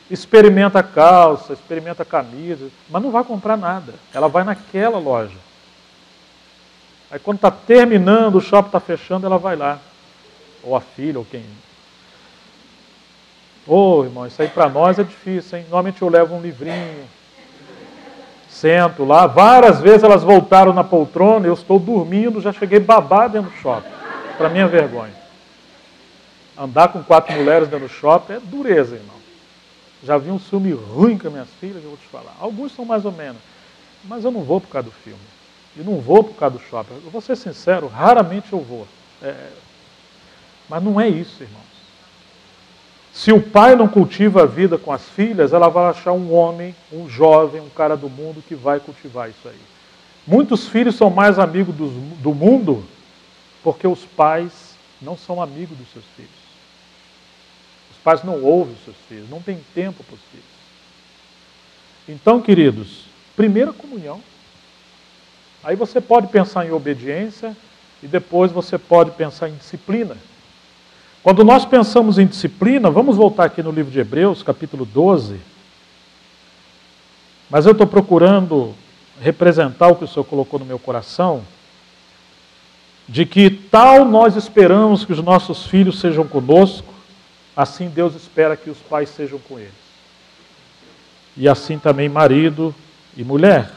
Experimenta a calça, experimenta a camisa, mas não vai comprar nada. Ela vai naquela loja. Aí quando está terminando, o shopping está fechando, ela vai lá. Ou a filha, ou quem. Ô, irmão, isso aí para nós é difícil, hein? Normalmente eu levo um livrinho. Sento lá, várias vezes elas voltaram na poltrona, eu estou dormindo, já cheguei babado dentro do shopping, para minha vergonha. Andar com 4 mulheres dentro do shopping é dureza, irmão. Já vi um filme ruim com as minhas filhas, eu vou te falar. Alguns são mais ou menos, mas eu não vou por causa do filme. E não vou por causa do shopping. Eu vou ser sincero, raramente eu vou. Mas não é isso, irmãos. Se o pai não cultiva a vida com as filhas, ela vai achar um homem, um jovem, um cara do mundo que vai cultivar isso aí. Muitos filhos são mais amigos do mundo porque os pais não são amigos dos seus filhos. Os pais não ouvem os seus filhos, não têm tempo para os filhos. Então, queridos, primeira comunhão. Aí você pode pensar em obediência e depois você pode pensar em disciplina. Quando nós pensamos em disciplina, vamos voltar aqui no livro de Hebreus, capítulo 12. Mas eu estou procurando representar o que o Senhor colocou no meu coração, de que tal nós esperamos que os nossos filhos sejam conosco, assim Deus espera que os pais sejam com eles. E assim também marido e mulher.